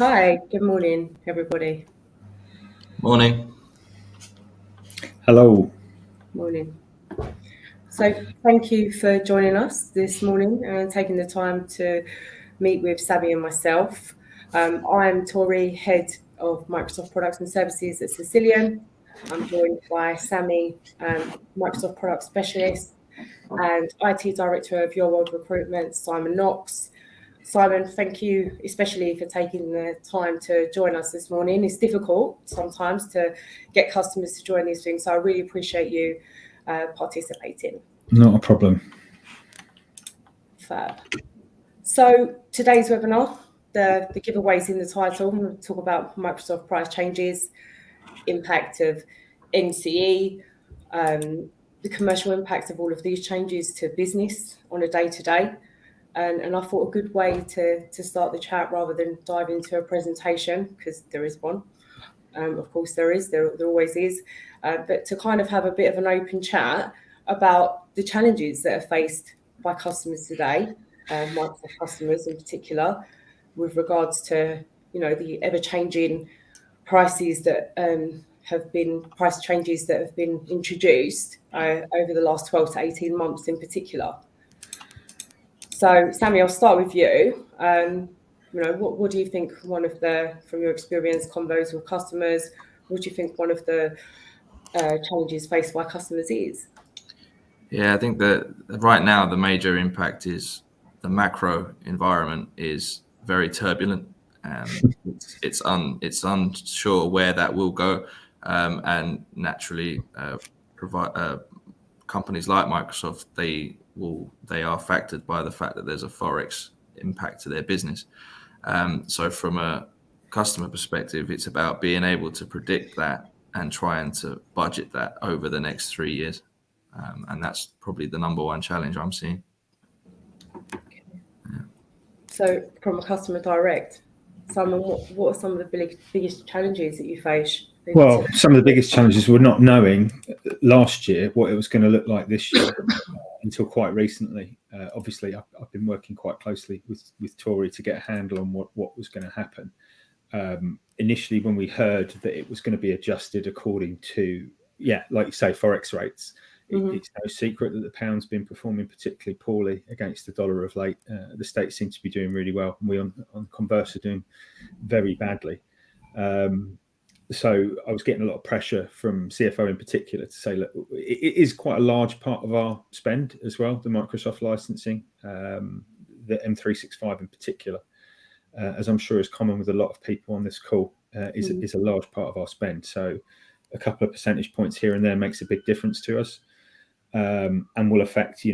Hi, good morning, everybody. Morning. Hello. Morning. So, thank you for joining us this morning and taking the time to meet with Sammy and myself. I'm Tori, Head of Microsoft Products and Services at Cisilion. I'm joined by Sammy, Microsoft Product Specialist, and IT Director of Your World Recruitment, Simon Knox. Simon, thank you especially for taking the time to join us this morning. It's difficult sometimes to get customers to join these things, so I really appreciate you participating. Not a problem. Fab. So today's webinar, the giveaways in the title, I'm going to talk about Microsoft price changes, impact of NCE, the commercial impact of all of these changes to business on a day-to-day. And I thought a good way to start the chat rather than dive into a presentation, because there is one. Of course there is, there always is. But to kind of have a bit of an open chat about the challenges that are faced by customers today, Microsoft customers in particular, with regards to, the ever-changing prices that price changes that have been introduced over the last 12 to 18 months in particular. So, Sammy, I'll start with you. What do you think from your experience, convos with customers, what do you think one of the challenges faced by customers is? Yeah, I think that right now the major impact is the macro environment is very turbulent, and it's unsure where that will go, and naturally, companies like Microsoft they are affected by the fact that there's a forex impact to their business. So from a customer perspective, it's about being able to predict that and trying to budget that over the next 3 years. And that's probably the number one challenge I'm seeing. Yeah. So from a customer direct, Simon, what are some of the biggest challenges that you face? Well, some of the biggest challenges were not knowing last year what it was going to look like this year until quite recently. Obviously, I've been working quite closely with Tori to get a handle on what was going to happen. Initially, when we heard that it was going to be adjusted according to, like you say, forex rates, it's no secret that the pound's been performing particularly poorly against the dollar of late. The States seem to be doing really well, and we on converse are doing very badly. So I was getting a lot of pressure from CFO in particular to say, look, it is quite a large part of our spend as well, the Microsoft licensing, the M365 in particular, as I'm sure is common with a lot of people on this call, is a large part of our spend. So a couple of percentage points here and there makes a big difference to us, and will affect,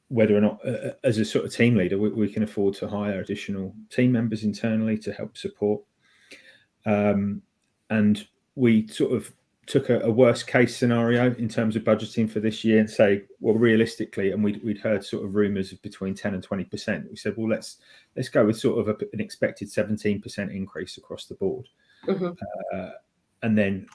whether or not, as a sort of team leader, we can afford to hire additional team members internally to help support. And we sort of took a worst case scenario in terms of budgeting for this year and say, well, realistically, and we'd heard sort of rumours of between 10 and 20%. We said, well, let's go with sort of an expected 17% increase across the board. And then,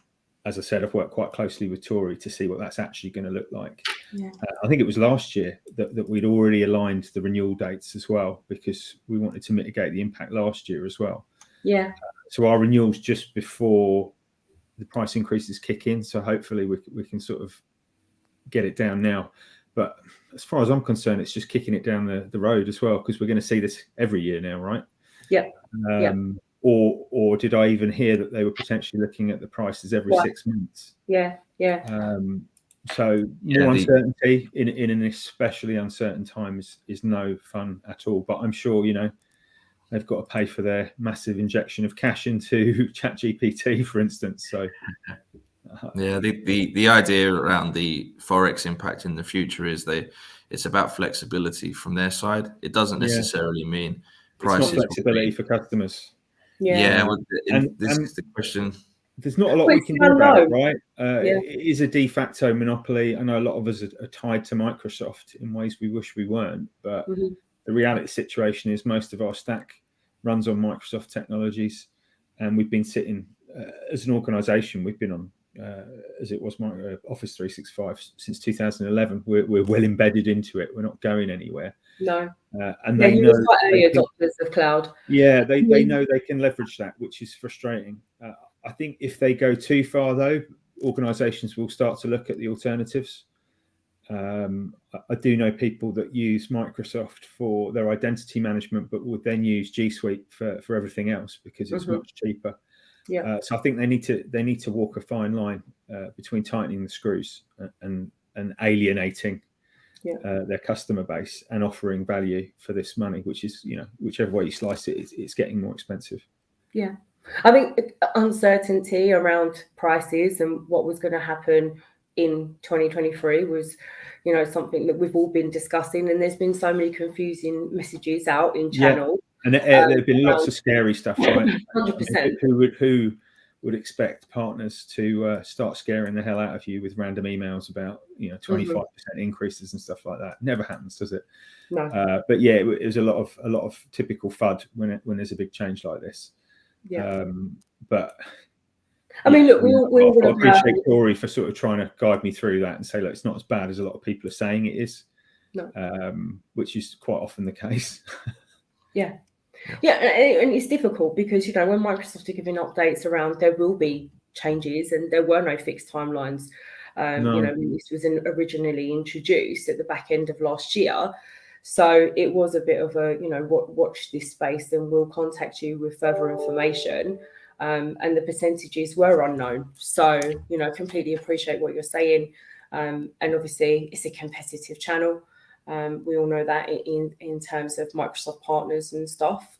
as I said, I've worked quite closely with Tori to see what that's actually going to look like. Yeah. I think it was last year that we'd already aligned the renewal dates as well, because we wanted to mitigate the impact last year as well. Yeah. So our renewal's just before the price increases kick in. So hopefully we can sort of get it down now. But as far as I'm concerned, it's just kicking it down the road as well, because we're going to see this every year now, right? Yeah. Or did I even hear that they were potentially looking at the prices every 6 months? Yeah. So more uncertainty in an especially uncertain time is no fun at all. But I'm sure, they've got to pay for their massive injection of cash into ChatGPT, for instance. So, yeah, the idea around the forex impact in the future is it's about flexibility from their side. It doesn't necessarily mean prices. It's not flexibility for customers. Yeah, this is the question. There's not a lot we can do about it, right? It is a de facto monopoly. I know a lot of us are tied to Microsoft in ways we wish we weren't, but the reality situation is most of our stack runs on Microsoft technologies, and we've been sitting as an organization, we've been on as it was my Office 365 since 2011. We're well embedded into it. We're not going anywhere. No. And they know quite early adopters of cloud. Yeah, they know they can leverage that, which is frustrating. I think if they go too far, though, organisations will start to look at the alternatives. I do know people that use Microsoft for their identity management, but would then use G Suite for everything else because it's much cheaper. Yeah. So I think they need to walk a fine line between tightening the screws and alienating their customer base and offering value for this money, which is, whichever way you slice it, it's getting more expensive. Yeah, I think uncertainty around prices and what was going to happen in 2023 was, something that we've all been discussing, and there's been so many confusing messages out in channel. And there have been lots of scary stuff, right? 100%. Who would expect partners to start scaring the hell out of you with random emails about 25% increases and stuff like that? Never happens, does it? No. But yeah, it was a lot of typical FUD when there's a big change like this. Yeah. But I mean, look, I appreciate Tori for sort of trying to guide me through that and say, look, it's not as bad as a lot of people are saying it is. No. Which is quite often the case. Yeah, and it's difficult because when Microsoft are giving updates around, there will be changes, and there were no fixed timelines. When this was originally introduced at the back end of last year, so it was a bit of a watch this space, and we'll contact you with further information. And the percentages were unknown, so completely appreciate what you're saying. And obviously, it's a competitive channel. We all know that in terms of Microsoft partners and stuff.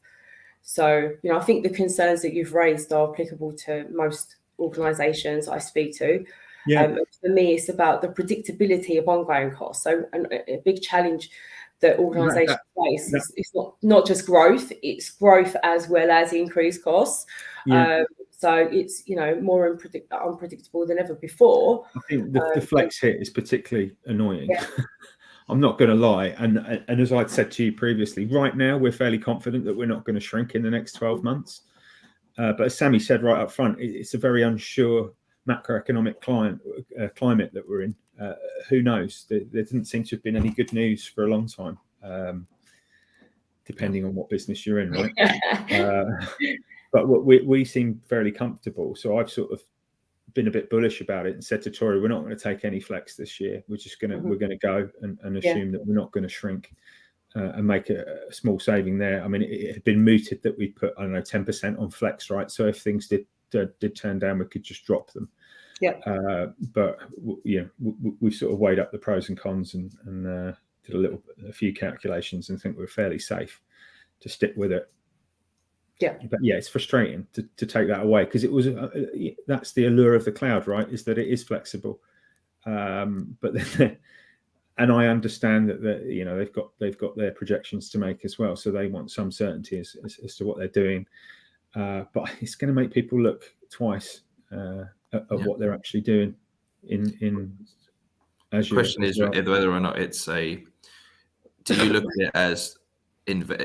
So, I think the concerns that you've raised are applicable to most organisations I speak to. For me, it's about the predictability of ongoing costs. So a big challenge that organisations face is not just growth, it's growth as well as increased costs. So it's more unpredictable than ever before. I think the flex hit is particularly annoying. I'm not going to lie, and as I'd said to you previously, right now we're fairly confident that we're not going to shrink in the next 12 months. But as Sammy said right up front, it's a very unsure macroeconomic climate that we're in. Who knows? There didn't seem to have been any good news for a long time, depending on what business you're in, right? But we seem fairly comfortable. So I've sort of been a bit bullish about it and said to Tori, we're not going to take any flex this year. We're just going to we're going to go and assume that we're not going to shrink and make a small saving there. I mean, it had been mooted that we put 10% on flex, right? So if things did turn down, we could just drop them. But we've sort of weighed up the pros and cons and did a few calculations and think we're fairly safe to stick with it. But it's frustrating to take that away because it was that's the allure of the cloud, right? Is that it is flexible, but then, and I understand that they've got their projections to make as well, so they want some certainty as to what they're doing. But it's going to make people look twice at what they're actually doing in Azure. The question is whether or not it's do you look at it as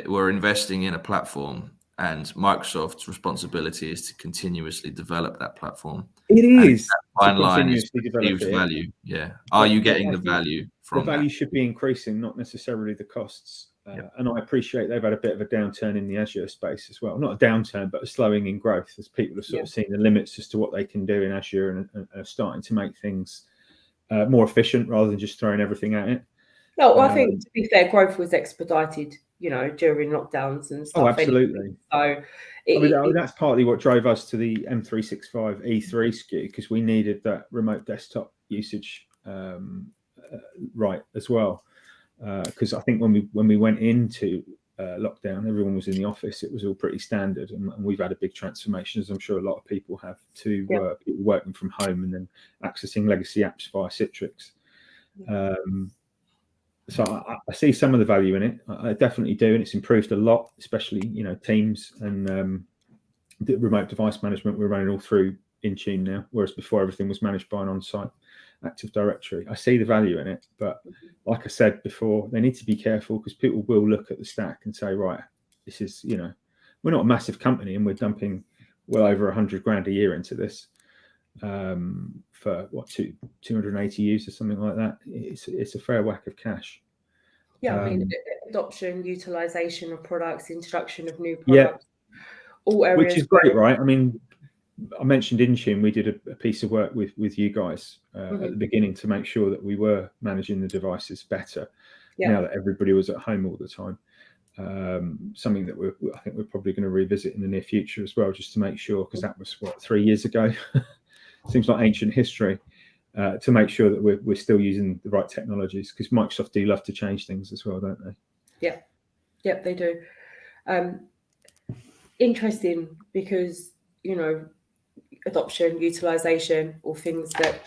we're investing in a platform, and Microsoft's responsibility is to continuously develop that platform. It is. Fine line is perceived value. Yeah. Are you getting the value from the value that? should be increasing, not necessarily the costs. And I appreciate they've had a bit of a downturn in the Azure space as well. Not a downturn, but a slowing in growth as people have sort of seen the limits as to what they can do in Azure and are starting to make things more efficient rather than just throwing everything at it. No, I think to be fair, growth was expedited, during lockdowns and stuff. Oh, absolutely. Anyway. So that's partly what drove us to the M365 E3 SKU because we needed that remote desktop usage right as well. Because I think when we went into lockdown, everyone was in the office. It was all pretty standard, and we've had a big transformation, as I'm sure a lot of people have, to people working from home and then accessing legacy apps via Citrix. So I see some of the value in it. I definitely do, and it's improved a lot, especially Teams and the remote device management. We're running all through Intune now, whereas before everything was managed by an on-site Active Directory. I see the value in it, but like I said before, they need to be careful because people will look at the stack and say, right, this is we're not a massive company and we're dumping well over $100,000 a year into this. for 280 users, something like that. It's a fair whack of cash. Yeah, I mean, adoption, utilization of products, introduction of new Yeah, products, all areas. which is great, right? I mean, I mentioned Intune. We did a piece of work with you guys at the beginning to make sure that we were managing the devices better. Yeah. Now that everybody was at home all the time, something that I think we're probably going to revisit in the near future as well, just to make sure, because that was 3 years ago. Seems like ancient history. To make sure that we're still using the right technologies, because Microsoft do love to change things as well, don't they? Yeah, yep, they do. Interesting, because adoption, utilization, or things that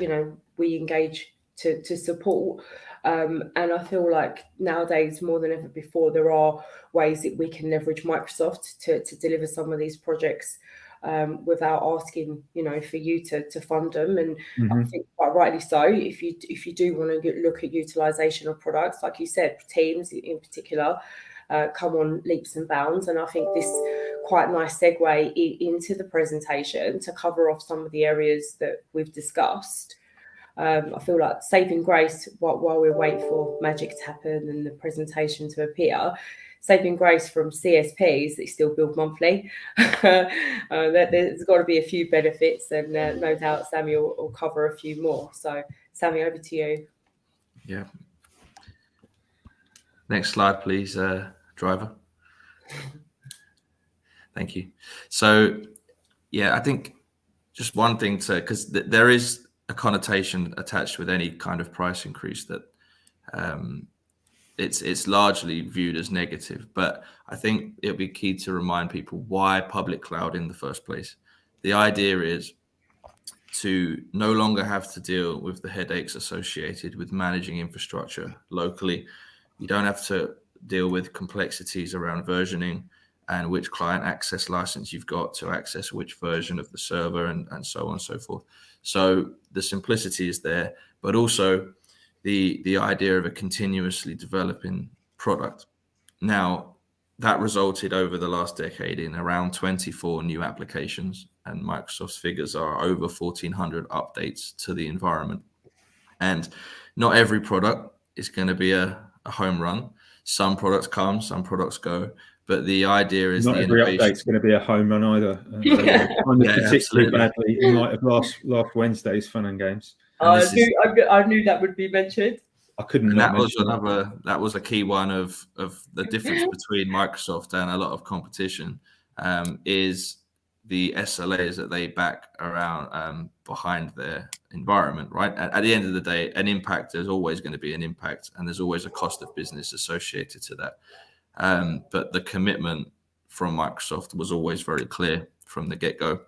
we engage to support, and I feel like nowadays more than ever before there are ways that we can leverage Microsoft to deliver some of these projects without asking for you to fund them. And I think quite rightly so, if you do want to look at utilization of products, like you said, Teams in particular come on leaps and bounds. And I think this quite nice segue into the presentation to cover off some of the areas that we've discussed. I feel like saving grace while we wait for magic to happen and the presentation to appear. Saving grace from CSPs that still build monthly. There's got to be a few benefits, and no doubt Sammy will cover a few more. So, Sammy, over to you. Yeah. Next slide, please, driver. Thank you. So, yeah, I think just one thing because there is a connotation attached with any kind of price increase that it's largely viewed as negative, but I think it'll be key to remind people why public cloud in the first place. The idea is to no longer have to deal with the headaches associated with managing infrastructure locally. You don't have to deal with complexities around versioning and which client access license you've got to access which version of the server and so on and so forth. So the simplicity is there, but also the idea of a continuously developing product. Now, that resulted over the last decade in around 24 new applications, and Microsoft's figures are over 1,400 updates to the environment. And not every product is going to be a home run. Some products come, some products go. But the idea is not every update's going to be a home run either. Particularly badly in light of last Wednesday's fun and games. I knew that would be mentioned. I couldn't. And that was a key one of the difference between Microsoft and a lot of competition is the SLAs that they back around behind their environment, right? At the end of the day, an impact, there's always going to be an impact, and there's always a cost of business associated to that. But the commitment from Microsoft was always very clear from the get-go.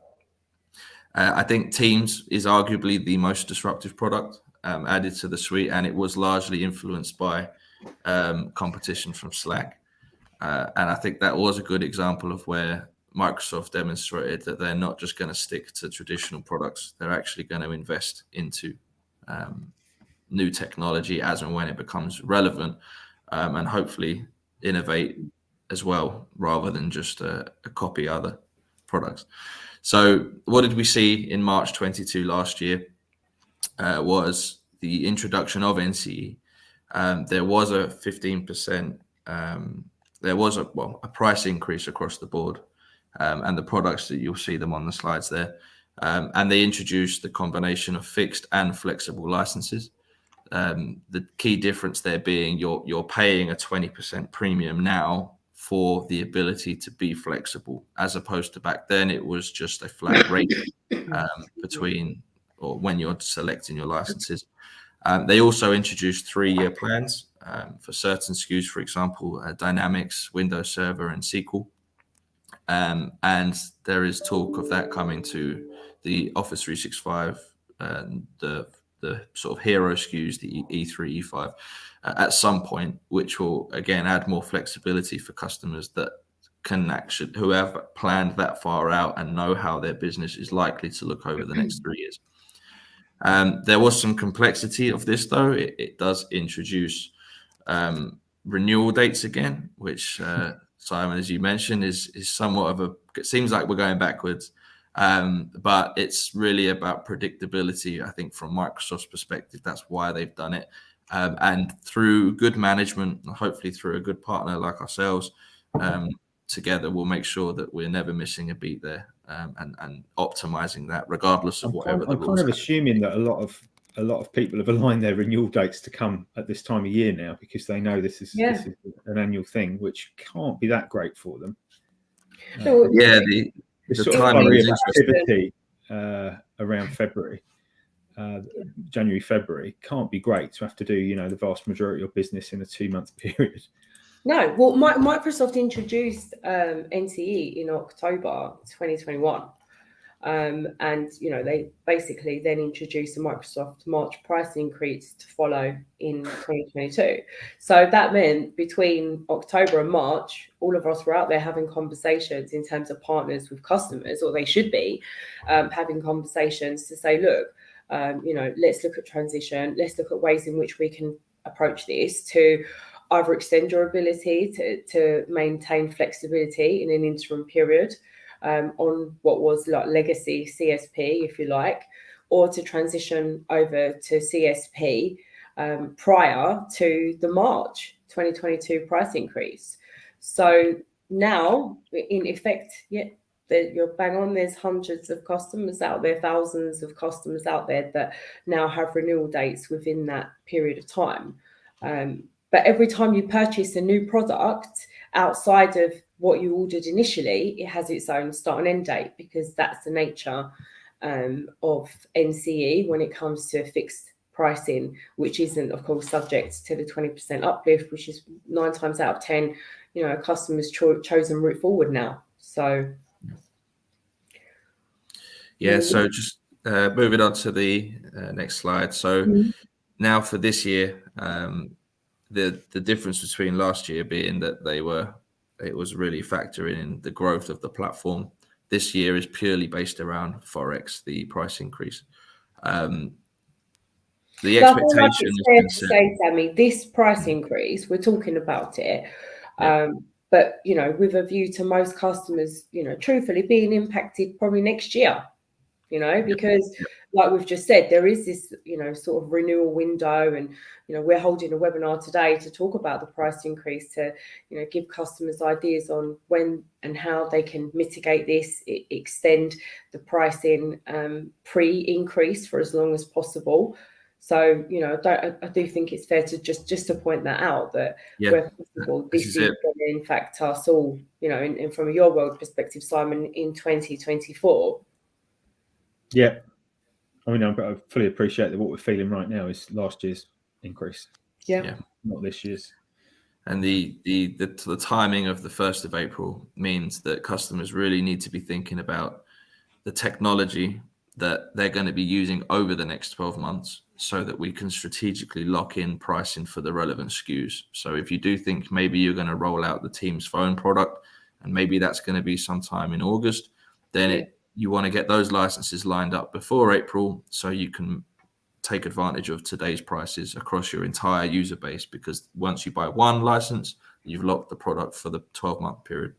I think Teams is arguably the most disruptive product added to the suite, and it was largely influenced by competition from Slack. And I think that was a good example of where Microsoft demonstrated that they're not just going to stick to traditional products. They're actually going to invest into new technology as and when it becomes relevant, and hopefully innovate as well, rather than just copy other products. So what did we see in March 22 last year was the introduction of NCE. There was a 15%, there was a price increase across the board, and the products that you'll see them on the slides there. And they introduced the combination of fixed and flexible licenses. The key difference there being you're paying a 20% premium now for the ability to be flexible, as opposed to back then it was just a flat rate between or when you're selecting your licenses. They also introduced 3-year plans for certain SKUs, for example, Dynamics, Windows Server, and SQL. And there is talk of that coming to the Office 365, the sort of hero SKUs, the E3, E5, at some point, which will again add more flexibility for customers that can actually, who have planned that far out and know how their business is likely to look over the next 3 years. There was some complexity of this, though. It does introduce renewal dates again, which Simon, as you mentioned, is somewhat of it seems like we're going backwards. But it's really about predictability. I think from Microsoft's perspective, that's why they've done it. And through good management, hopefully through a good partner like ourselves, together we'll make sure that we're never missing a beat there, and optimizing that regardless of whatever the rules. I'm kind of assuming that a lot of people have aligned their renewal dates to come at this time of year now, because they know this is an annual thing, which can't be that great for them. The sort of flurry of activity around February, January, February can't be great to have to do, the vast majority of business in a 2-month period. No, well, Microsoft introduced NCE in October 2021. And, they basically then introduced the Microsoft March price increase to follow in 2022. So that meant between October and March, all of us were out there having conversations in terms of partners with customers, or they should be having conversations to say, look, let's look at transition. Let's look at ways in which we can approach this to either extend your ability to maintain flexibility in an interim period on what was like legacy CSP, if you like, or to transition over to CSP prior to the March 2022 price increase. So now, in effect, you're bang on. There's hundreds of customers out there, thousands of customers out there that now have renewal dates within that period of time. But every time you purchase a new product outside of what you ordered initially, it has its own start and end date, because that's the nature of NCE when it comes to fixed pricing, which isn't, of course, subject to the 20% uplift, which is 9 times out of 10, a customer's chosen route forward now. So, so just moving on to the next slide. So now for this year, the difference between last year being that it was really factoring in the growth of the platform. This year is purely based around Forex, the price increase. The expectation is fair to say, Sammy, this price increase, we're talking about it, but with a view to most customers, truthfully being impacted probably next year, because like we've just said, there is this, sort of renewal window, and, we're holding a webinar today to talk about the price increase to, give customers ideas on when and how they can mitigate this, extend the pricing pre-increase for as long as possible. So, I do think it's fair to just to point that out, that where possible, this is going to impact us all, and from your world perspective, Simon, in 2024. Yeah. I mean, I fully appreciate that what we're feeling right now is last year's increase. Not this year's. And the timing of the 1st of April means that customers really need to be thinking about the technology that they're going to be using over the next 12 months, so that we can strategically lock in pricing for the relevant SKUs. So if you do think maybe you're going to roll out the Teams phone product, and maybe that's going to be sometime in August, then you want to get those licenses lined up before April, so you can take advantage of today's prices across your entire user base, because once you buy one license, you've locked the product for the 12-month period.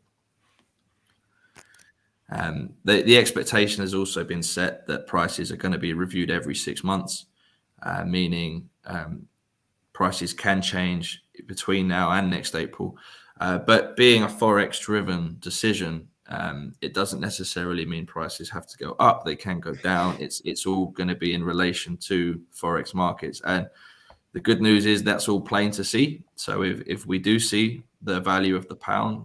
The expectation has also been set that prices are going to be reviewed every 6 months, meaning prices can change between now and next April. But being a Forex-driven decision, it doesn't necessarily mean prices have to go up. They can go down. It's all going to be in relation to Forex markets. And the good news is that's all plain to see. So if we do see the value of the pound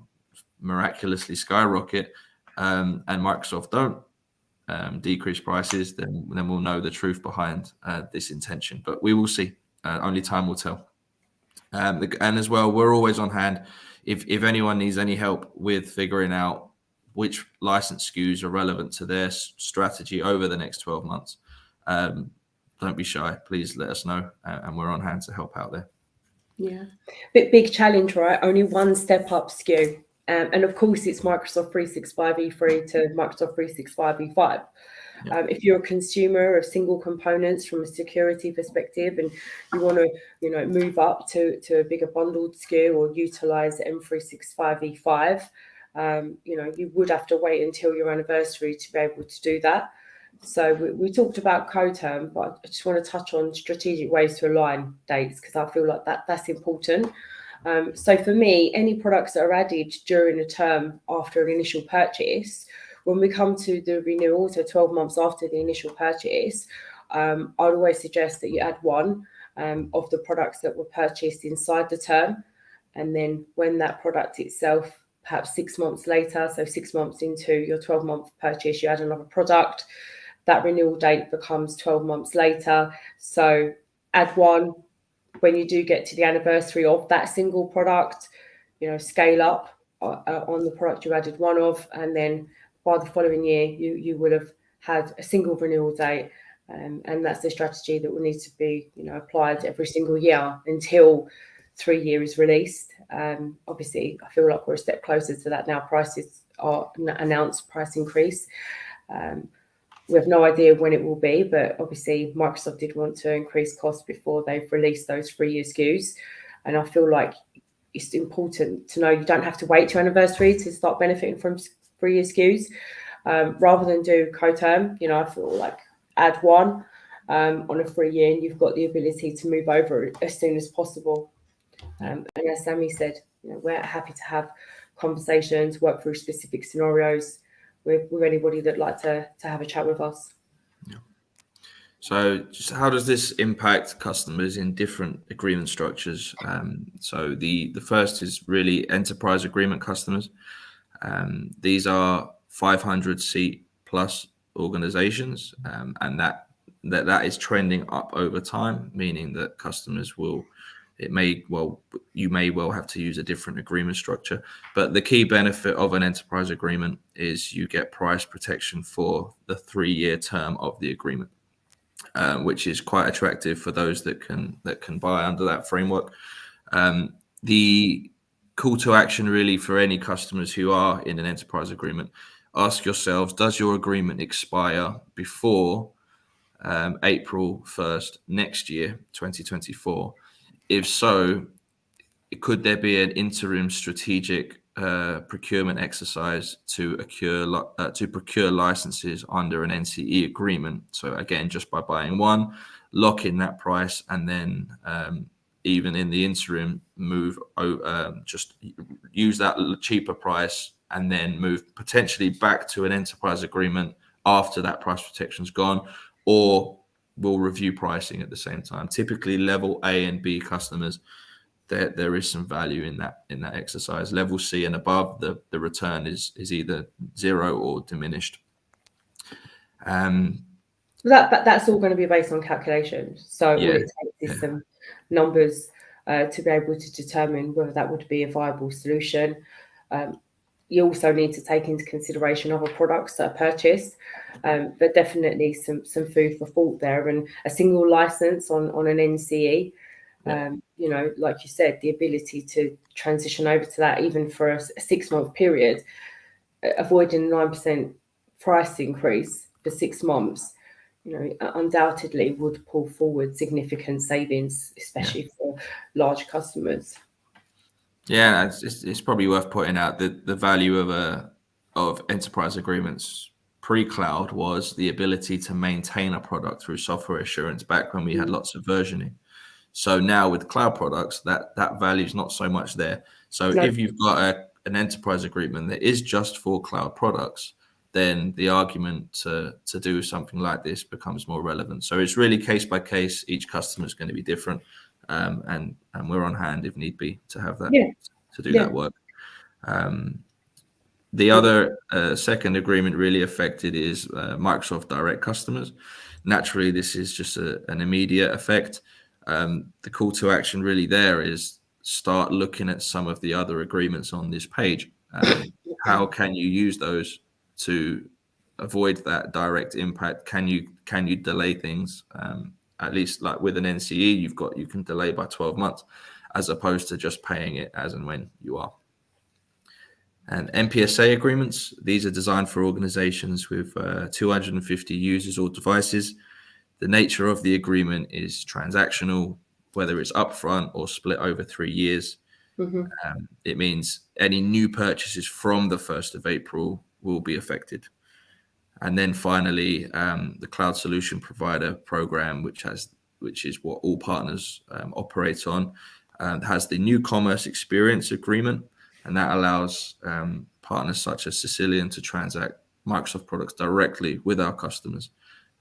miraculously skyrocket, and Microsoft don't decrease prices, then we'll know the truth behind this intention. But we will see. Only time will tell. And as well, we're always on hand. If anyone needs any help with figuring out which license SKUs are relevant to their strategy over the next 12 months, don't be shy. Please let us know, and we're on hand to help out there. Yeah, big challenge, right? Only one step up SKU. And of course, it's Microsoft 365 E3 to Microsoft 365 E5. If you're a consumer of single components from a security perspective, and you want to, move up to a bigger bundled SKU or utilize M365 E5, you would have to wait until your anniversary to be able to do that. So we talked about co-term, but I just want to touch on strategic ways to align dates, because I feel like that's important. So for me, any products that are added during a term after an initial purchase, when we come to the renewal, so 12 months after the initial purchase, I'd always suggest that you add one of the products that were purchased inside the term. And then when that product itself, perhaps 6 months later, so 6 months into your 12-month purchase, you add another product, that renewal date becomes 12 months later. So add one. When you do get to the anniversary of that single product, scale up on the product you added one of, and then by the following year, you would have had a single renewal date. And that's the strategy that will need to be applied every single year until 3 years is released. Obviously, I feel like we're a step closer to that now. Prices are announced price increase. We have no idea when it will be, but obviously Microsoft did want to increase costs before they've released those 3-year SKUs. And I feel like it's important to know you don't have to wait to anniversary to start benefiting from 3-year SKUs. Rather than do co-term, I feel like add one on a 3-year, and you've got the ability to move over as soon as possible. And as Sammy said, we're happy to have conversations, work through specific scenarios with anybody that'd like to have a chat with us. Yeah. So just how does this impact customers in different agreement structures? So the first is really enterprise agreement customers. These are 500 seat plus organizations, and that is trending up over time, meaning that customers you may well have to use a different agreement structure. But the key benefit of an enterprise agreement is you get price protection for the 3-year term of the agreement, which is quite attractive for those that can buy under that framework. The call to action really for any customers who are in an enterprise agreement, ask yourselves, does your agreement expire before April 1st next year, 2024? If so, could there be an interim strategic procurement exercise to procure licenses under an NCE agreement? So again, just by buying one, lock in that price, and then even in the interim, just use that cheaper price and then move potentially back to an enterprise agreement after that price protection's gone, or we'll review pricing at the same time. Typically, level A and B customers, there is some value in that exercise. Level C and above, the return is either zero or diminished. That's all going to be based on calculations. So all it takes is some numbers to be able to determine whether that would be a viable solution. You also need to take into consideration other products that are purchased, but definitely some food for thought there. And a single license on an NCE, like you said, the ability to transition over to that even for a 6-month period, avoiding 9% price increase for 6 months, undoubtedly would pull forward significant savings, especially for large customers. Yeah, it's probably worth pointing out that the value of enterprise agreements pre-cloud was the ability to maintain a product through software assurance back when we had lots of versioning. So now with cloud products, that value is not so much there. So if you've got an enterprise agreement that is just for cloud products, then the argument to do something like this becomes more relevant. So it's really case by case. Each customer is going to be different. And we're on hand if need be to have that to do that work. The other second agreement really affected is Microsoft Direct customers. Naturally, this is just an immediate effect. The call to action really there is start looking at some of the other agreements on this page. How can you use those to avoid that direct impact? Can you delay things? At least like with an NCE, you can delay by 12 months as opposed to just paying it as and when you are. And MPSA agreements, these are designed for organizations with 250 users or devices. The nature of the agreement is transactional, whether it's upfront or split over 3 years. Mm-hmm. It means any new purchases from the 1st of April will be affected. And then finally, the cloud solution provider program, which is what all partners operate on, has the new commerce experience agreement, and that allows partners such as Cisilion to transact Microsoft products directly with our customers.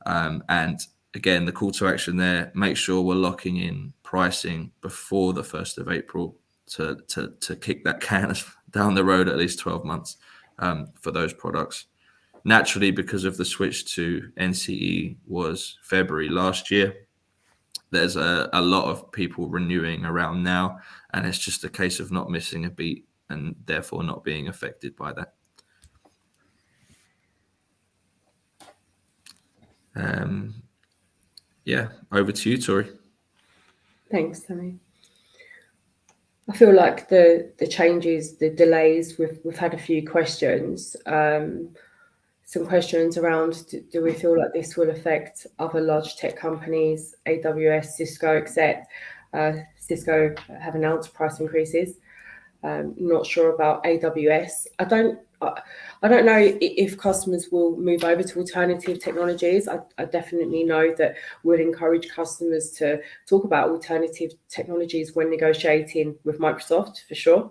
And again, the call to action there: make sure we're locking in pricing before the 1st of April to kick that can down the road at least 12 months for those products. Naturally, because of the switch to NCE was February last year, there's a lot of people renewing around now, and it's just a case of not missing a beat and therefore not being affected by that. Yeah, over to you, Tori. Thanks, Sammy. I feel like the changes, the delays, we've had a few questions. Some questions around, do we feel like this will affect other large tech companies, AWS, Cisco, etc. Cisco have announced price increases. Not sure about AWS. I don't know if customers will move over to alternative technologies. I definitely know that we'll encourage customers to talk about alternative technologies when negotiating with Microsoft, for sure.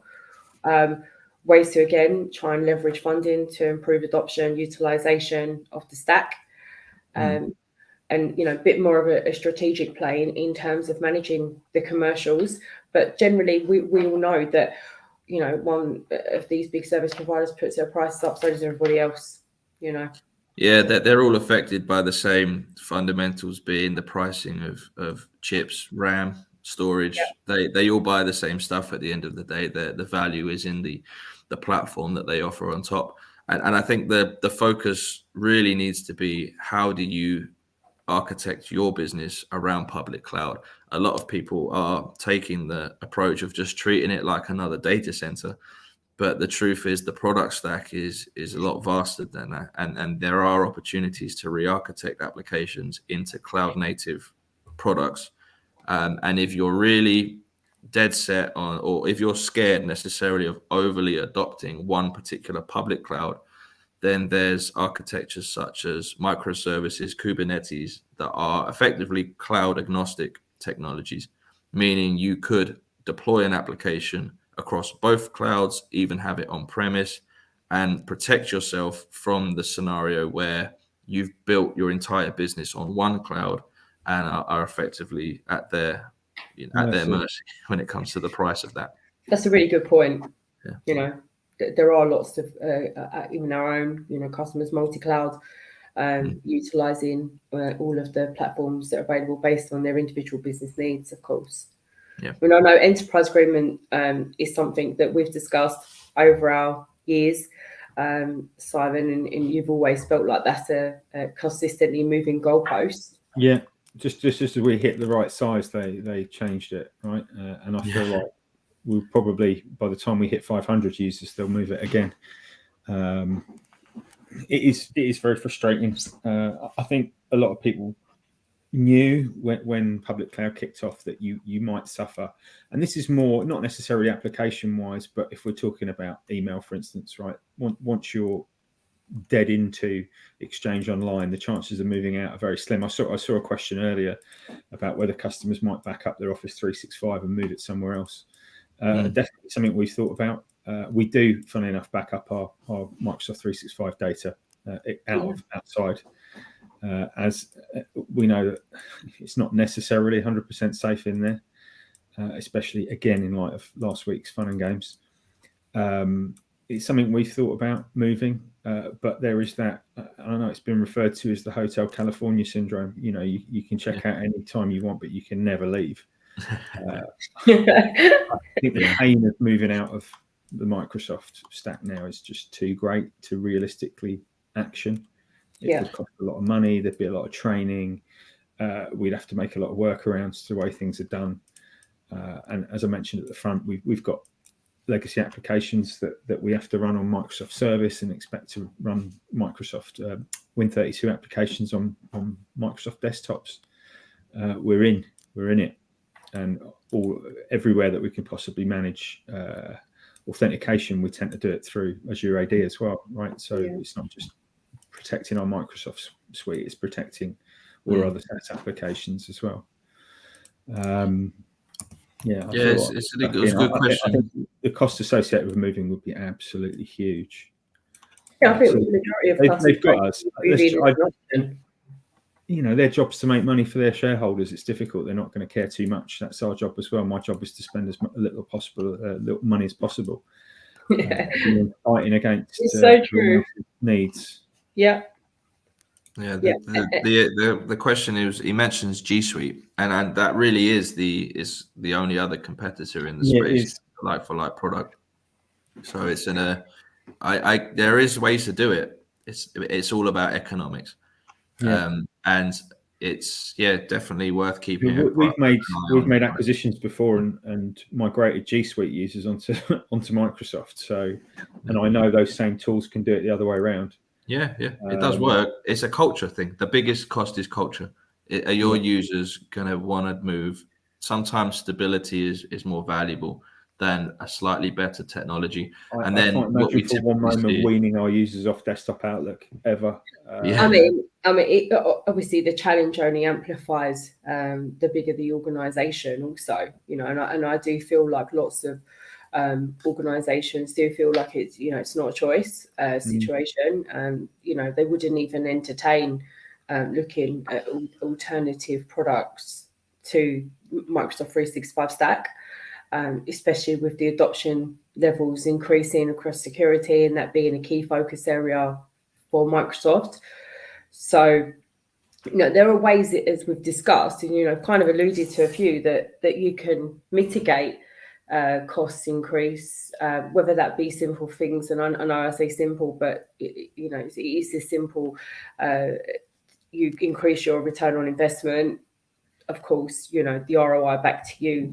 Ways to, again, try and leverage funding to improve adoption, utilization of the stack. And, a bit more of a strategic play in terms of managing the commercials. But generally, we all know that, one of these big service providers puts their prices up, so does everybody else, Yeah, they're all affected by the same fundamentals, being the pricing of chips, RAM, storage. Yeah. They all buy the same stuff at the end of the day. The value is in the platform that they offer on top. And I think the focus really needs to be, how do you architect your business around public cloud? A lot of people are taking the approach of just treating it like another data center. But the truth is, the product stack is a lot vaster than that. And there are opportunities to re-architect applications into cloud native products. And if you're really dead set on, or if you're scared necessarily of overly adopting one particular public cloud, then there's architectures such as microservices, Kubernetes, that are effectively cloud agnostic technologies, meaning you could deploy an application across both clouds, even have it on premise, and protect yourself from the scenario where you've built your entire business on one cloud and are effectively at their mercy when it comes to the price of that. That's a really good point. Yeah. There are lots of even our own customers multi-cloud utilizing all of the platforms that are available based on their individual business needs, of course. Yeah. I know enterprise agreement is something that we've discussed over our years, Simon, and you've always felt like that's a consistently moving goalpost. Yeah, just as we hit the right size, they changed it, right? And I feel like we'll probably, by the time we hit 500 users, they'll move it again. It is very frustrating. I think a lot of people knew when public cloud kicked off that you might suffer, and this is more not necessarily application wise, but if we're talking about email, for instance, right? Once you're dead into Exchange Online, the chances of moving out are very slim. I saw a question earlier about whether customers might back up their Office 365 and move it somewhere else. Definitely something we've thought about. We do, funny enough, back up our Microsoft 365 data outside, as we know that it's not necessarily 100% safe in there, especially again in light of last week's fun and games. It's something we've thought about moving, but there is that, I know it's been referred to as the Hotel California syndrome. You can check out any time you want, but you can never leave. I think the pain of moving out of the Microsoft stack now is just too great to realistically action. It would cost a lot of money. There'd be a lot of training. We'd have to make a lot of workarounds to the way things are done. And as I mentioned at the front, we've got legacy applications that we have to run on Microsoft Service and expect to run Microsoft Win32 applications on Microsoft desktops. We're in it. and everywhere that we can possibly manage authentication, we tend to do it through Azure AD as well, right? So it's not just protecting our Microsoft suite, it's protecting all our other SaaS applications as well. It's a good question. I think the cost associated with moving would be absolutely huge. Yeah, I think the majority of they've got us. Their job's to make money for their shareholders. It's difficult. They're not going to care too much. That's our job as well. My job is to spend as little money as possible. Fighting against it's so true needs. Yeah. The question is, he mentions G Suite, and that really is the only other competitor in the space, like for like product. So it's there is ways to do it. It's all about economics. And it's definitely worth keeping. We've made acquisitions before and migrated G Suite users onto Microsoft. So, and I know those same tools can do it the other way around. It does work. It's a culture thing. The biggest cost is culture. Are your users going to want to move? Sometimes stability is more valuable than a slightly better technology. I can't imagine for one moment weaning our users off desktop Outlook ever. I mean, obviously the challenge only amplifies the bigger the organisation. Also, and I do feel like lots of organisations do feel like it's not a choice situation. They wouldn't even entertain looking at alternative products to Microsoft 365 stack. Especially with the adoption levels increasing across security and that being a key focus area for Microsoft. So, there are ways, as we've discussed, and kind of alluded to a few, that you can mitigate costs increase, whether that be simple things. And I know I say simple, but it's as simple. You increase your return on investment. Of course, the ROI back to you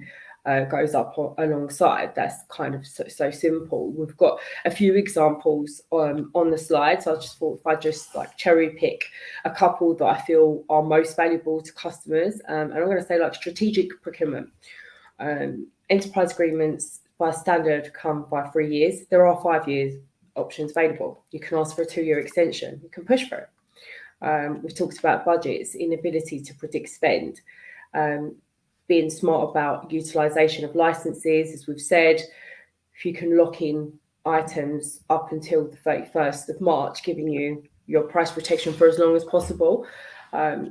goes up alongside. That's kind of so simple. We've got a few examples on the slides. So I just thought if I just cherry pick a couple that I feel are most valuable to customers, and I'm going to say strategic procurement. Enterprise agreements by standard come by 3 years. There are 5 years options available. You can ask for a 2-year extension. You can push for it. We've talked about budgets, inability to predict spend. Being smart about utilization of licenses, as we've said. If you can lock in items up until the 31st of March, giving you your price protection for as long as possible.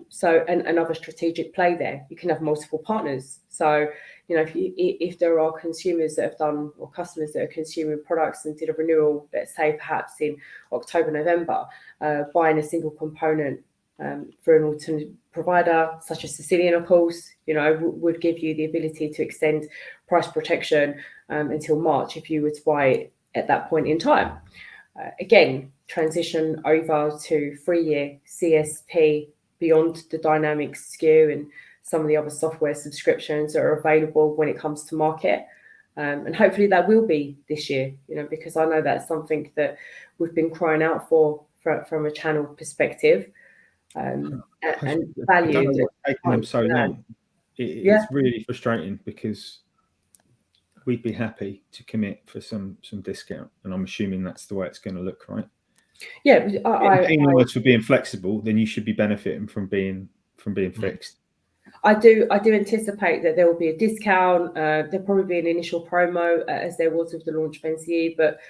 So another strategic play there. You can have multiple partners. So, if there are consumers that have done, or customers that are consuming products and did a renewal, let's say perhaps in October, November, buying a single component for an alternate provider such as Cisilion, of course, would give you the ability to extend price protection until March if you were to buy it at that point in time. Again, transition over to 3-year CSP beyond the Dynamics SKU and some of the other software subscriptions that are available when it comes to market. And hopefully that will be this year, because I know that's something that we've been crying out for from a channel perspective. And value. I don't know what's taking them so long. It's really frustrating because we'd be happy to commit for some discount, and I'm assuming that's the way it's going to look, right? Yeah, paying us for being flexible, then you should be benefiting from being fixed. I do anticipate that there will be a discount. There'll probably be an initial promo as there was with the launch of NCE, but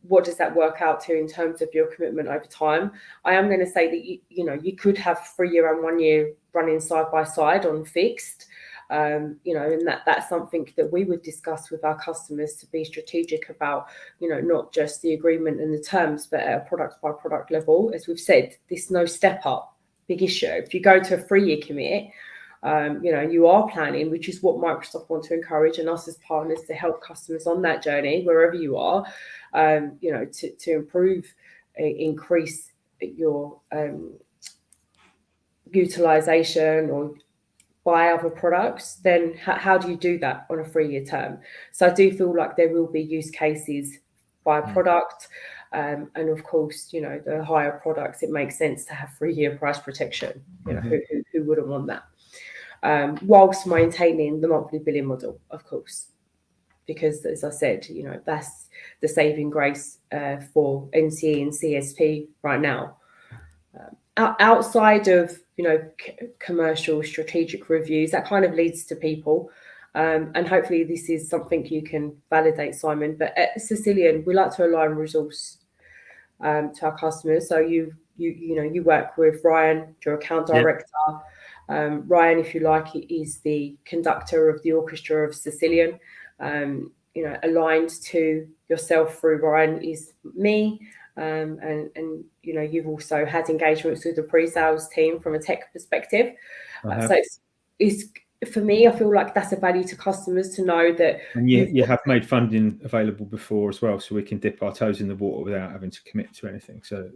what does that work out to in terms of your commitment over time? I am going to say that you could have 3-year and 1 year running side by side on fixed, and that's something that we would discuss with our customers to be strategic about, not just the agreement and the terms, but at a product by product level. As we've said, this no step up, big issue. If you go to a 3-year commit, you are planning, which is what Microsoft want to encourage, and us as partners to help customers on that journey wherever you are, to improve, increase your utilization or buy other products. Then how do you do that on a 3-year term? So I do feel like there will be use cases by product, and of course, the higher products, it makes sense to have 3-year price protection. Who wouldn't want that? whilst maintaining the monthly billing model, of course. Because, as I said, that's the saving grace for NCE and CSP right now. Outside of commercial strategic reviews, that kind of leads to people, and hopefully this is something you can validate, Simon. But at Cisilion, we like to align resource to our customers. So you work with Ryan, your account director. Ryan, if you like, is the conductor of the orchestra of Cisilion. Aligned to yourself through Ryan is me. And you've also had engagements with the pre-sales team from a tech perspective. So it's for me, I feel like that's a value to customers to know that. And you have made funding available before as well, so we can dip our toes in the water without having to commit to anything. So,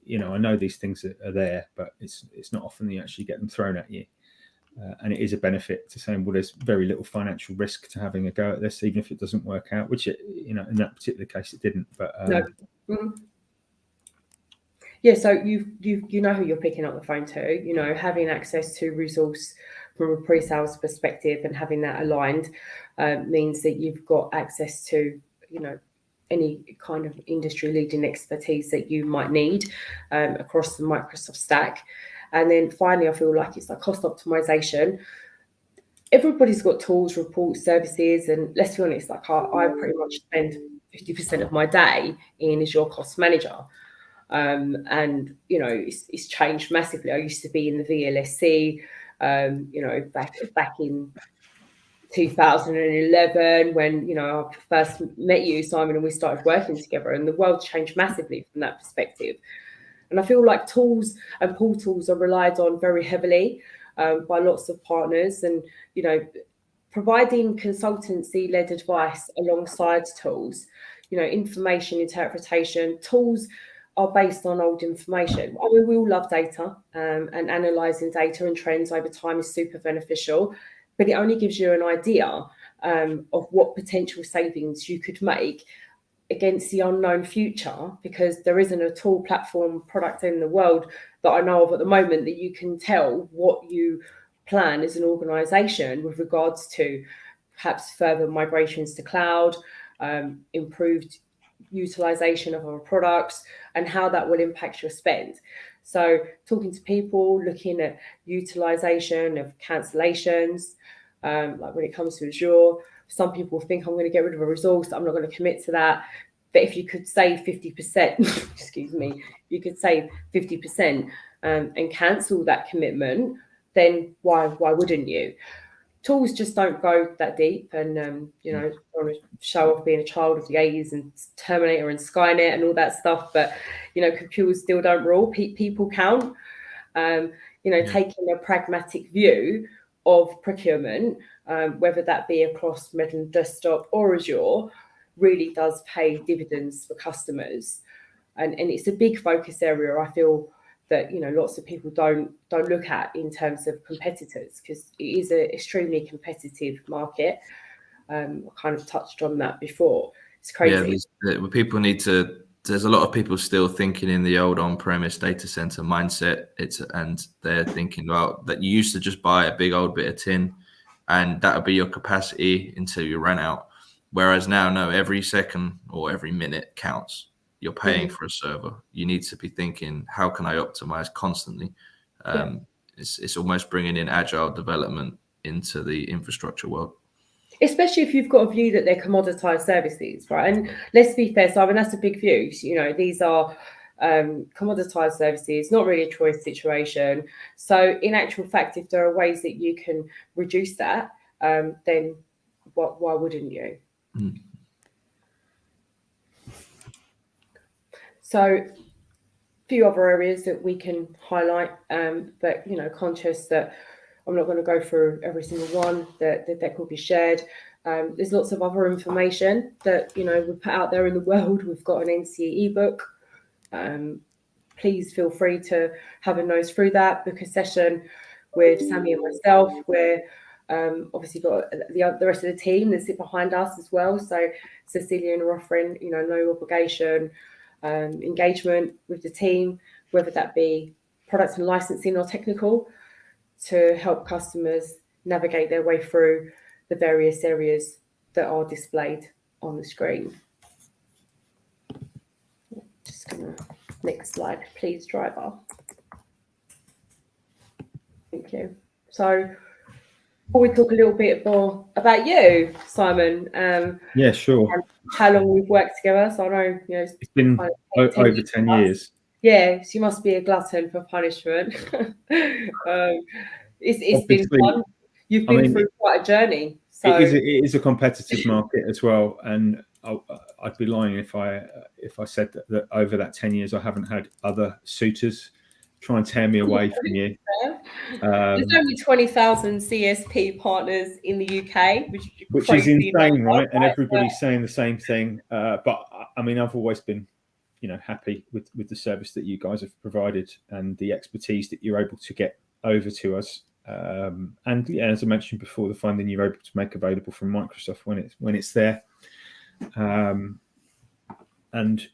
I know these things are there, but it's not often you actually get them thrown at you. And it is a benefit to saying, well, there's very little financial risk to having a go at this, even if it doesn't work out, which in that particular case it didn't. But no. Yeah, so you know who you're picking up the phone to. Having access to resource from a pre-sales perspective and having that aligned means that you've got access to any kind of industry leading expertise that you might need across the Microsoft stack. And then finally, I feel like it's like cost optimization. Everybody's got tools, reports, services, and let's be honest, like I pretty much spend 50% of my day in Azure Cost Manager. And it's changed massively. I used to be in the VLSC, back in 2011 when I first met you, Simon, and we started working together, and the world changed massively from that perspective. And I feel like tools and portals are relied on very heavily by lots of partners, and providing consultancy-led advice alongside tools, information interpretation tools are based on old information. I mean, we all love data, and analysing data and trends over time is super beneficial, but it only gives you an idea of what potential savings you could make against the unknown future, because there isn't a tool, platform, product in the world that I know of at the moment that you can tell what you plan as an organisation with regards to perhaps further migrations to cloud, improved utilization of our products, and how that will impact your spend. So talking to people, looking at utilization of cancellations, like when it comes to Azure, some people think I'm going to get rid of a resource, I'm not going to commit to that. But if you could save 50%, excuse me, you could save 50% and cancel that commitment, then why wouldn't you? Tools just don't go that deep, and I want to show off being a child of the 80s and Terminator and Skynet and all that stuff, but computers still don't rule. People count. Taking a pragmatic view of procurement, whether that be across Medal Desktop or Azure, really does pay dividends for customers, and it's a big focus area. I feel that lots of people don't look at in terms of competitors, because it is an extremely competitive market. I kind of touched on that before. It's crazy. Yeah, people need to. There's a lot of people still thinking in the old on-premise data center mindset. And they're thinking about that you used to just buy a big old bit of tin, and that would be your capacity until you ran out. Whereas now, no, every second or every minute counts. You're paying for a server. You need to be thinking, how can I optimize constantly? It's almost bringing in agile development into the infrastructure world. Especially if you've got a view that they're commoditized services, right? And let's be fair, Simon, that's a big view. These are commoditized services, not really a choice situation. So in actual fact, if there are ways that you can reduce that, then why wouldn't you? So a few other areas that we can highlight, but conscious that I'm not going to go through every single one that could be shared. There's lots of other information that we put out there in the world. We've got an NCE ebook. Please feel free to have a nose through that. Book a session with Sammy and myself. We're obviously got the rest of the team that sit behind us as well. So Cisilion are offering no obligation engagement with the team, whether that be products and licensing or technical. to help customers navigate their way through the various areas that are displayed on the screen. Just gonna, next slide, please, driver. Thank you. So, before we talk a little bit more about you, Simon. Yeah, sure. And how long we've worked together. So I know, it's been over 10 years. Yeah, so you must be a glutton for punishment. It's been fun. You've been through quite a journey. So it is a competitive market as well, and I'd be lying if I said that over that 10 years I haven't had other suitors try and tear me away from you. There's only 20,000 CSP partners in the UK, which is insane, right? And everybody's saying the same thing. But I mean, I've always been, happy with the service that you guys have provided and the expertise that you're able to get over to us. And yeah, as I mentioned before, the funding you're able to make available from Microsoft when it's there. And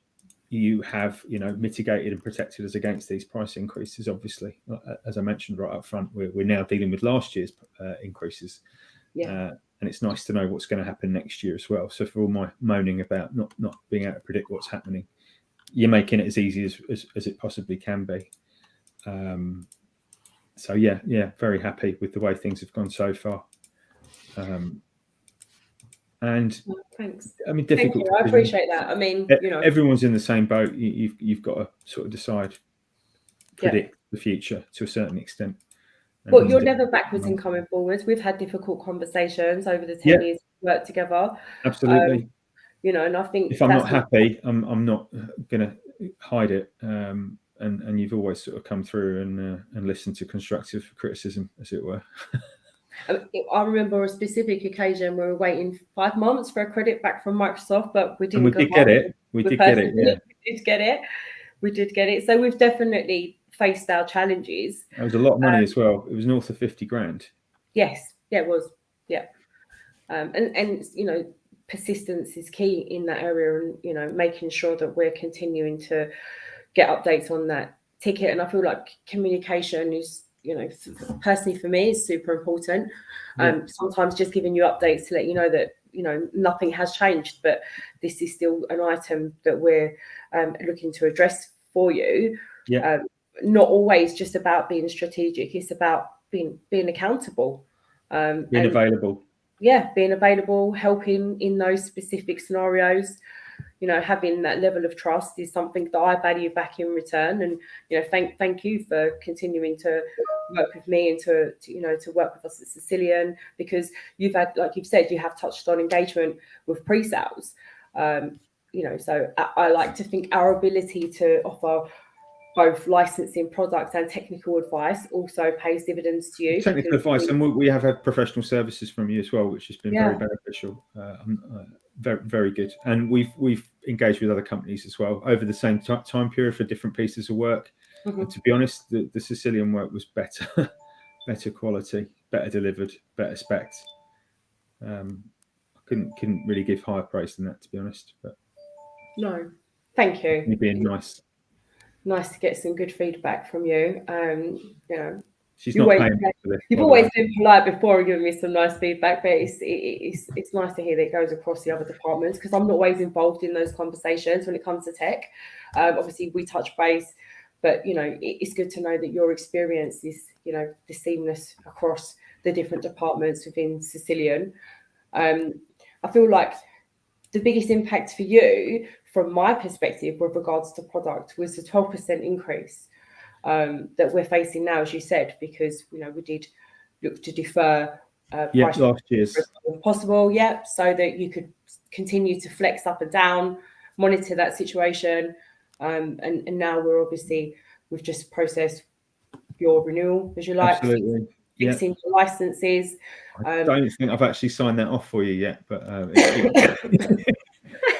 you have, mitigated and protected us against these price increases. Obviously, as I mentioned right up front, we're now dealing with last year's increases. Yeah. And it's nice to know what's going to happen next year as well. So for all my moaning about not being able to predict what's happening, you're making it as easy as it possibly can be. So yeah, very happy with the way things have gone so far. And thanks. I mean, difficult. Thank you. I appreciate that. I mean, everyone's in the same boat. You've got to sort of predict the future to a certain extent. Well, you're never backwards in coming forwards. We've had difficult conversations over the 10 years we worked together. Absolutely. And I think if I'm not happy, I'm not going to hide it. And you've always sort of come through and listened to constructive criticism, as it were. I remember a specific occasion where we were waiting 5 months for a credit back from Microsoft, but we didn't. And we did get it. We did get it. Yeah. We did get it. So we've definitely faced our challenges. It was a lot of money as well. It was north of 50 grand. Yes. Yeah, it was. Yeah. And persistence is key in that area, and making sure that we're continuing to get updates on that ticket. And I feel like communication is, personally for me, is super important. Sometimes just giving you updates to let you know that nothing has changed, but this is still an item that we're looking to address for you. Not always just about being strategic. It's about being accountable, being available. Being available, helping in those specific scenarios. Having that level of trust is something that I value back in return. And thank you for continuing to work with me and to work with us at Cisilion, because you've had, like you've said, you have touched on engagement with pre-sales. So I like to think our ability to offer both licensing products and technical advice also pays dividends to you. Technical advice, and we have had professional services from you as well, which has been very beneficial. Very, very good. And we've engaged with other companies as well over the same time period for different pieces of work. And to be honest, the Cisilion work was better, better quality, better delivered, better specs. I couldn't really give higher praise than that, to be honest. But no, thank you. You're being nice. Nice to get some good feedback from you. She's not paying for this. You've always been polite before and given me some nice feedback, but it's nice to hear that it goes across the other departments, because I'm not always involved in those conversations when it comes to tech. Obviously, we touch base, but it's good to know that your experience is the seamless across the different departments within Cisilion. I feel like the biggest impact for you, from my perspective, with regards to product, was the 12% increase that we're facing now, as you said, because we did look to defer price last year's as possible, so that you could continue to flex up and down, monitor that situation, and now we've just processed your renewal, as you like. Absolutely. Fixing the licenses. I don't think I've actually signed that off for you yet, but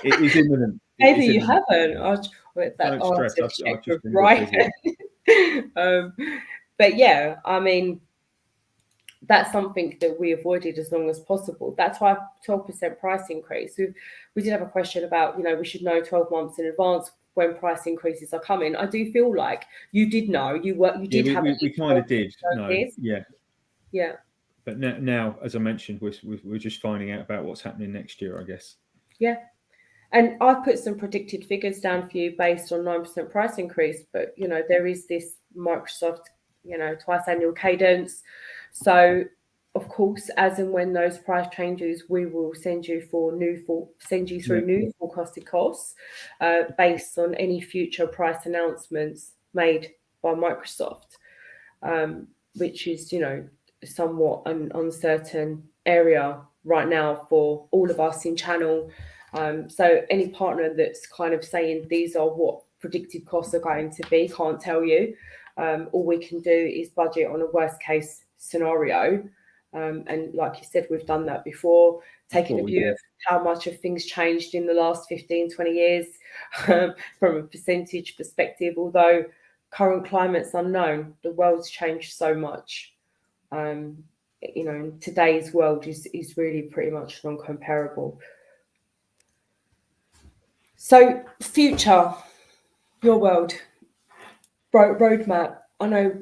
it is imminent. Maybe you haven't. Don't stress. I've just been right. But yeah, I mean, that's something that we avoided as long as possible. That's why 12% price increase. We did have a question about, we should know 12 months in advance when price increases are coming. I do feel like you did know, you did have. We kind of did know, yeah. But now, as I mentioned, we're just finding out about what's happening next year, I guess. Yeah. And I've put some predicted figures down for you based on 9% price increase, but there is this Microsoft, twice annual cadence. So of course, as and when those price changes, we will send you through new forecasted costs based on any future price announcements made by Microsoft, which is, somewhat an uncertain area right now for all of us in channel. So any partner that's kind of saying these are what predicted costs are going to be can't tell you. All we can do is budget on a worst case scenario. And like you said, we've done that before, taking a view of how much of things changed in the last 15, 20 years from a percentage perspective. Although current climate's unknown, the world's changed so much. Today's world is really pretty much non-comparable. So future, your world, roadmap. I know,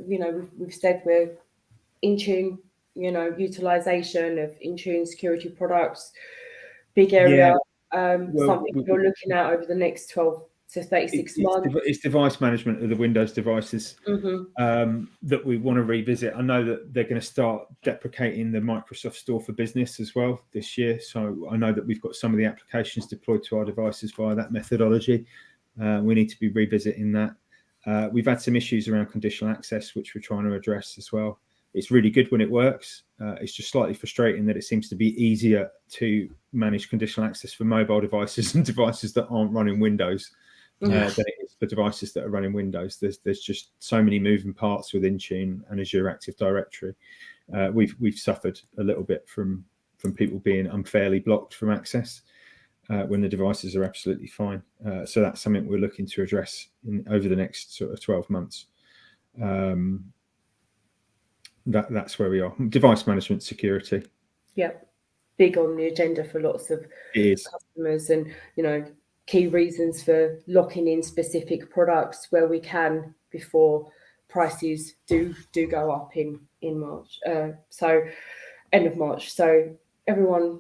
we've said we're Intune, utilization of Intune security products, big area, something you're looking at over the next 12 to 36 months. It's device management of the Windows devices that we want to revisit. I know that they're going to start deprecating the Microsoft Store for Business as well this year. So I know that we've got some of the applications deployed to our devices via that methodology. We need to be revisiting that. We've had some issues around conditional access, which we're trying to address as well. It's really good when it works. It's just slightly frustrating that it seems to be easier to manage conditional access for mobile devices and devices that aren't running Windows than it is for devices that are running Windows. There's just so many moving parts with Intune and Azure Active Directory. We've suffered a little bit from people being unfairly blocked from access when the devices are absolutely fine. So that's something we're looking to address over the next sort of 12 months. That's where we are. Device management security. Yeah, big on the agenda for lots of customers, and key reasons for locking in specific products where we can before prices do go up in March. So end of March. So everyone,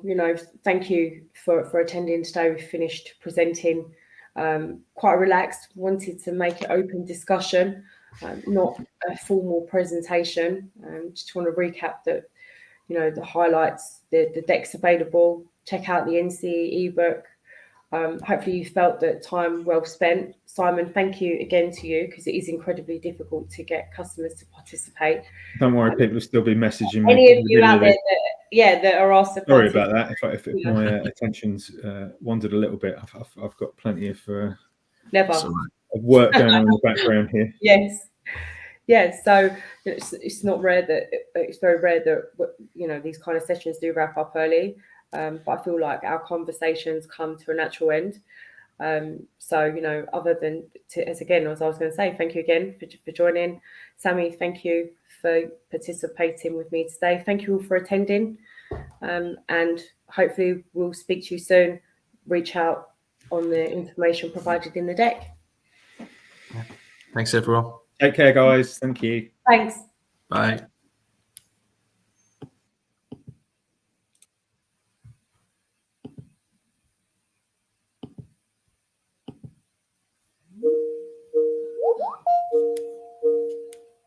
thank you for attending today. We've finished presenting. Quite relaxed. Wanted to make it open discussion. Not a formal presentation. Just want to recap that, the highlights, the deck's available. Check out the NCE ebook. Hopefully you felt that time well spent. Simon, thank you again to you, because it is incredibly difficult to get customers to participate. Don't worry, people will still be messaging me. Any of you out there that are our supporters. Sorry about that. If my attention's wandered a little bit, I've got plenty of work going on in the background here. Yes. Yeah, so it's not rare that it's very rare that these kind of sessions do wrap up early, but I feel like our conversations come to a natural end. So other than as I was going to say, thank you again for joining, Sammy. Thank you for participating with me today. Thank you all for attending, and hopefully we'll speak to you soon. Reach out on the information provided in the deck. Thanks, everyone. Take care, guys. Thank you. Thanks. Bye.